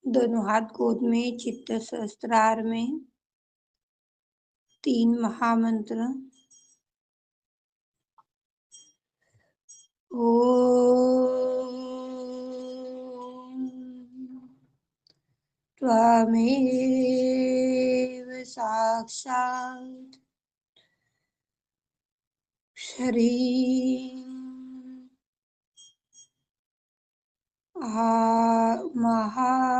दोनों हाथ गोद में, चित्त सहस्त्रार में। 3 महामंत्र। ओम त्वमेव साक्षात् शरीरम् महालक्ष्मी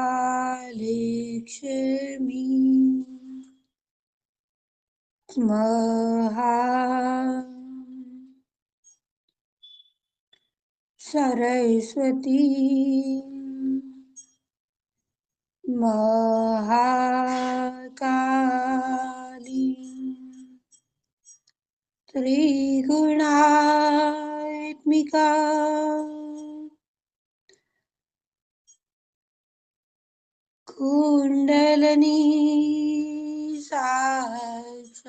सरस्वती महाकाली त्रिगुणात्मिका कुंडलिनी साक्षात्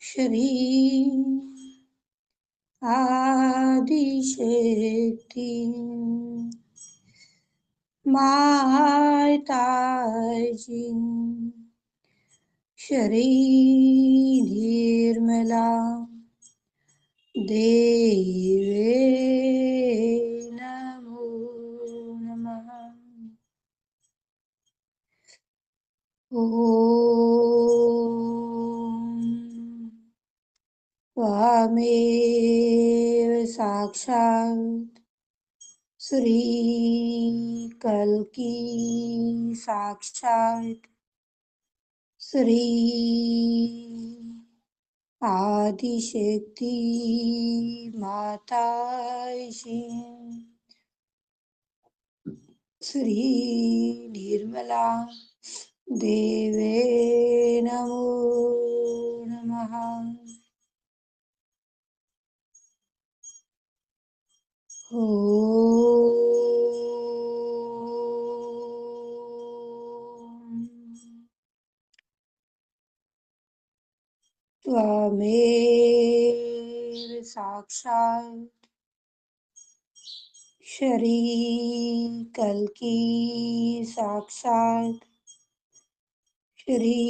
श्री आदिशक्ति माताजी श्री निर्मला देवे नमो नमः। ओम त्वमेव साक्षात् श्री कल्की साक्षात् श्री आदिशक्ति माताजी श्री निर्मला देवे नमो नमः। ओम त्वमेव साक्षात् श्री कल्की साक्षात् श्री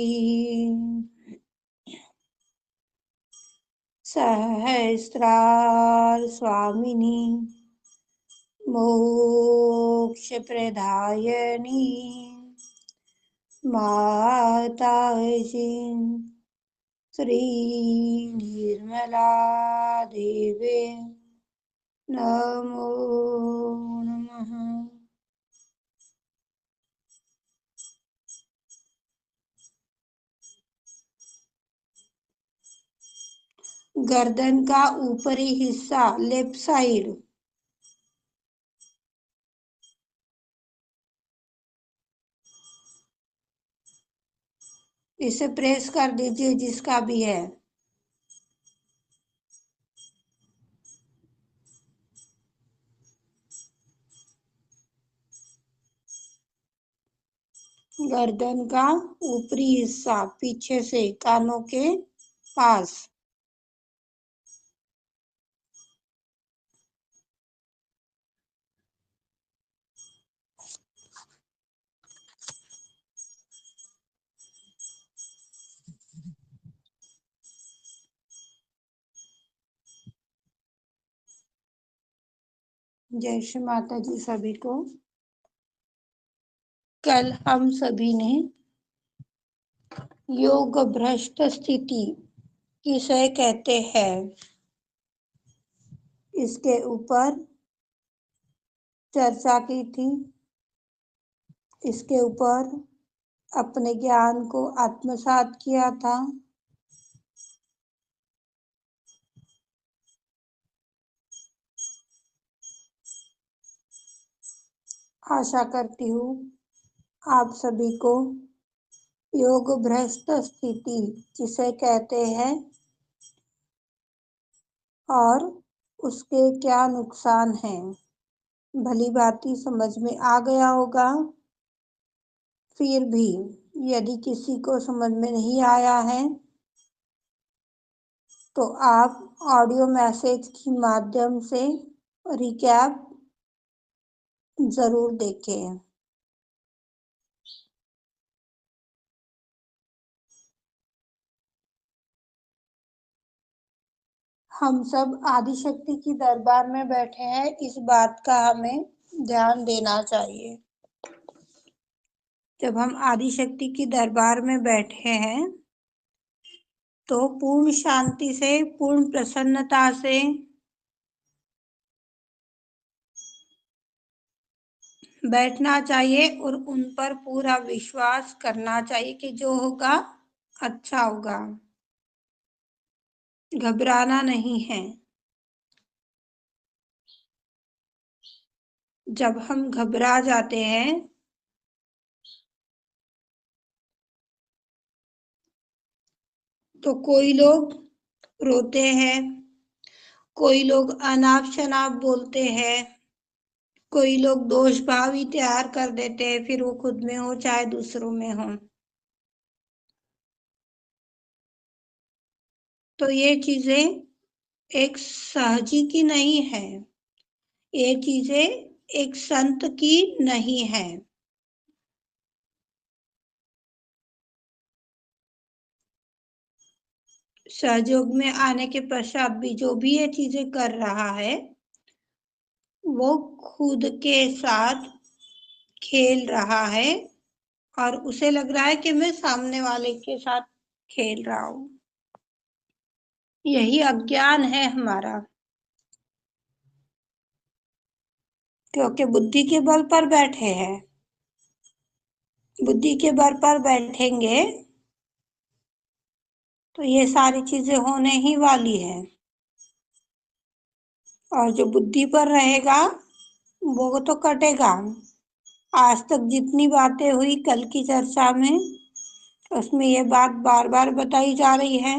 सहस्रार स्वामिनी मोक्ष प्रदायिनी माताजी श्री निर्मला देवे नमो नमः। गर्दन का ऊपरी हिस्सा लेफ्ट साइड, इसे प्रेस कर दीजिए जिसका भी है। गर्दन का ऊपरी हिस्सा पीछे से कानों के पास। जय श्री माता जी सभी को। कल हम सभी ने योग भ्रष्ट स्थिति किसे कहते हैं इसके ऊपर चर्चा की थी। इसके ऊपर अपने ज्ञान को आत्मसात किया था। आशा करती हूँ आप सभी को योग भ्रष्ट स्थिति किसे कहते हैं और उसके क्या नुकसान हैं भली भांति समझ में आ गया होगा। फिर भी यदि किसी को समझ में नहीं आया है तो आप ऑडियो मैसेज के माध्यम से रिकैप जरूर देखें। हम सब आदिशक्ति की दरबार में बैठे हैं, इस बात का हमें ध्यान देना चाहिए। जब हम आदिशक्ति की दरबार में बैठे हैं तो पूर्ण शांति से, पूर्ण प्रसन्नता से बैठना चाहिए और उन पर पूरा विश्वास करना चाहिए कि जो होगा अच्छा होगा। घबराना नहीं है। जब हम घबरा जाते हैं तो कोई लोग रोते हैं, कोई लोग अनाप शनाप बोलते हैं, कोई लोग दोष भाव ही तैयार कर देते हैं, फिर वो खुद में हो चाहे दूसरों में हो। तो ये चीजें एक सहजी की नहीं है, ये चीजें एक संत की नहीं है। सहयोग में आने के पश्चात भी जो भी ये चीजें कर रहा है वो खुद के साथ खेल रहा है और उसे लग रहा है कि मैं सामने वाले के साथ खेल रहा हूं। यही अज्ञान है हमारा, क्योंकि बुद्धि के बल पर बैठे हैं। बुद्धि के बल पर बैठेंगे तो ये सारी चीजें होने ही वाली है। और जो बुद्धि पर रहेगा वो तो कटेगा। आज तक जितनी बातें हुई कल की चर्चा में, उसमें ये बात बार बार बताई जा रही है।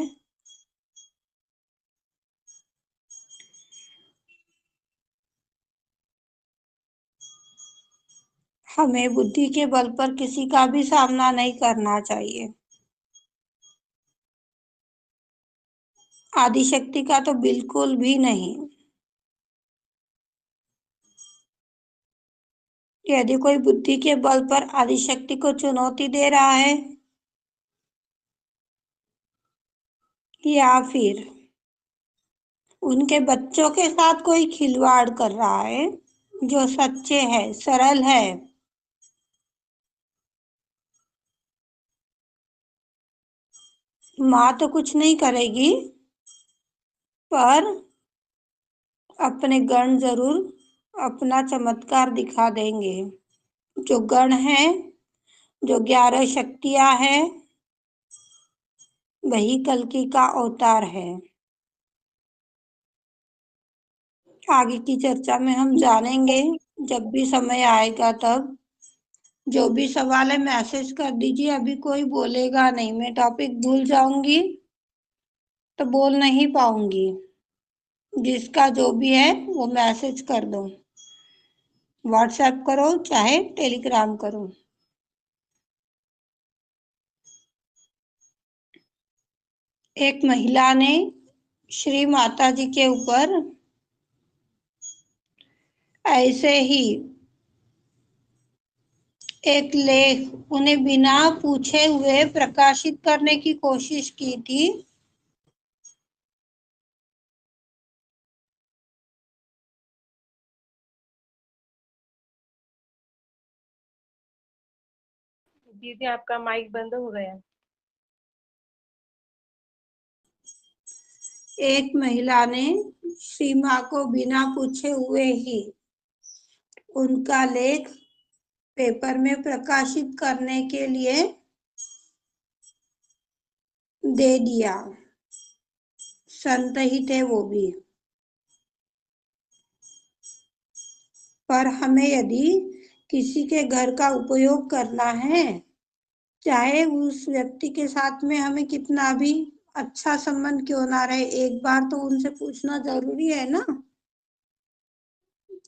हमें बुद्धि के बल पर किसी का भी सामना नहीं करना चाहिए। आदिशक्ति का तो बिल्कुल भी नहीं। यदि कोई बुद्धि के बल पर आदिशक्ति को चुनौती दे रहा है या फिर उनके बच्चों के साथ कोई खिलवाड़ कर रहा है जो सच्चे है, सरल है, माँ तो कुछ नहीं करेगी पर अपने गण जरूर अपना चमत्कार दिखा देंगे। जो गण है, जो 11 शक्तियां हैं, वही कल्कि का अवतार है। आगे की चर्चा में हम जानेंगे, जब भी समय आएगा तब। जो भी सवाल है मैसेज कर दीजिए, अभी कोई बोलेगा नहीं, मैं टॉपिक भूल जाऊंगी तो बोल नहीं पाऊंगी। जिसका जो भी है वो मैसेज कर दो, व्हाट्सएप करो चाहे टेलीग्राम करो। एक महिला ने श्री माता जी के ऊपर ऐसे ही एक लेख उन्हें बिना पूछे हुए प्रकाशित करने की कोशिश की थी। दीदी आपका माइक बंद हो गया। एक महिला ने श्री माँ को बिना पूछे हुए ही उनका लेख पेपर में प्रकाशित करने के लिए दे दिया। संत ही थे वो भी। पर हमें यदि किसी के घर का उपयोग करना है, चाहे उस व्यक्ति के साथ में हमें कितना भी अच्छा संबंध क्यों ना रहे, एक बार तो उनसे पूछना जरूरी है ना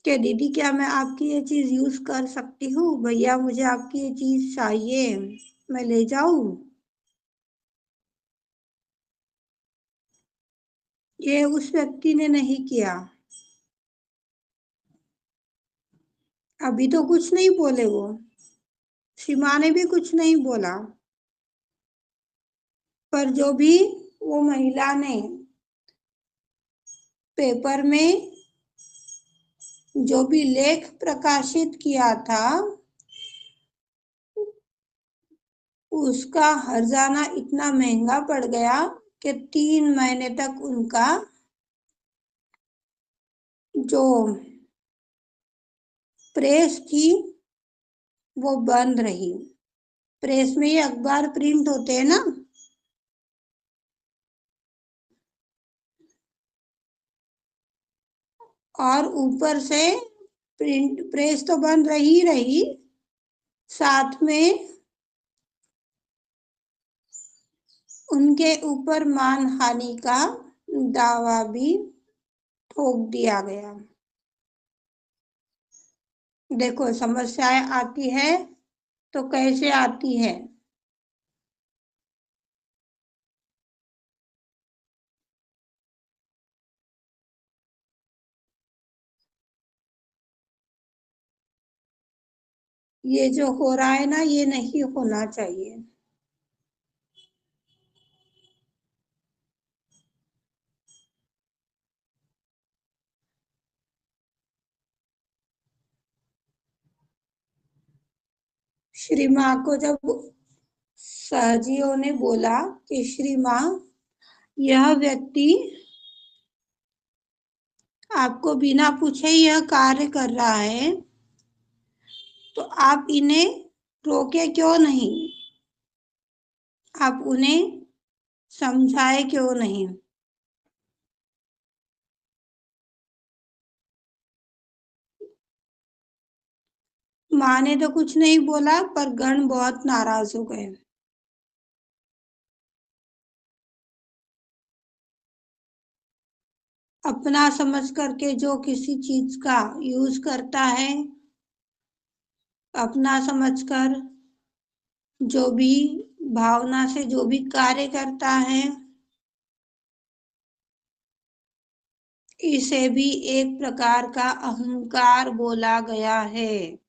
कि दीदी क्या मैं आपकी ये चीज यूज कर सकती हूँ, भैया मुझे आपकी ये चीज चाहिए, मैं ले जाऊं। ये उस व्यक्ति ने नहीं किया। अभी तो कुछ नहीं बोले वो, सीमा ने भी कुछ नहीं बोला, पर जो भी वो महिला ने पेपर में जो भी लेख प्रकाशित किया था, उसका हर्जाना इतना महंगा पड़ गया कि 3 महीने तक उनका जो प्रेस थी वो बंद रही। प्रेस में ये अखबार प्रिंट होते हैं ना, और ऊपर से प्रिंट प्रेस तो बंद रही, साथ में उनके ऊपर मानहानि का दावा भी ठोक दिया गया। देखो, समस्याएं आती है तो कैसे आती है। ये जो हो रहा है ना, ये नहीं होना चाहिए। श्री माँ को जब सहजियों ने बोला कि श्री माँ, यह व्यक्ति आपको बिना पूछे यह कार्य कर रहा है, तो आप इन्हें रोके क्यों नहीं, आप उन्हें समझाए क्यों नहीं। माँ ने तो कुछ नहीं बोला, पर गण बहुत नाराज हो गए। अपना समझ करके जो किसी चीज का यूज करता है, अपना समझकर जो भी भावना से जो भी कार्य करता है, इसे भी एक प्रकार का अहंकार बोला गया है।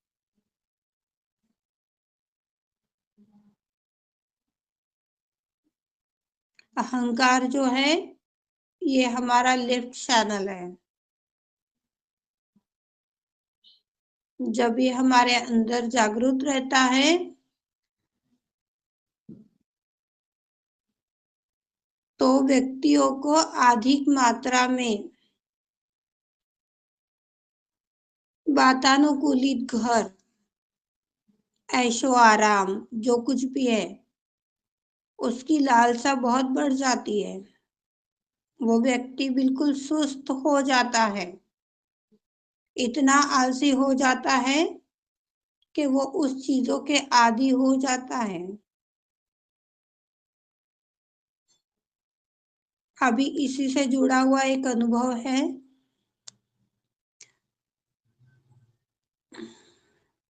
अहंकार जो है, ये हमारा लेफ्ट चैनल है। जब ये हमारे अंदर जागृत रहता है, तो व्यक्तियों को अधिक मात्रा में वातानुकूलित घर, ऐशो आराम, जो कुछ भी है, उसकी लालसा बहुत बढ़ जाती है। वो व्यक्ति बिल्कुल सुस्त हो जाता है, इतना आलसी हो जाता है कि वो उस चीजों के आदी हो जाता है। अभी इसी से जुड़ा हुआ एक अनुभव है।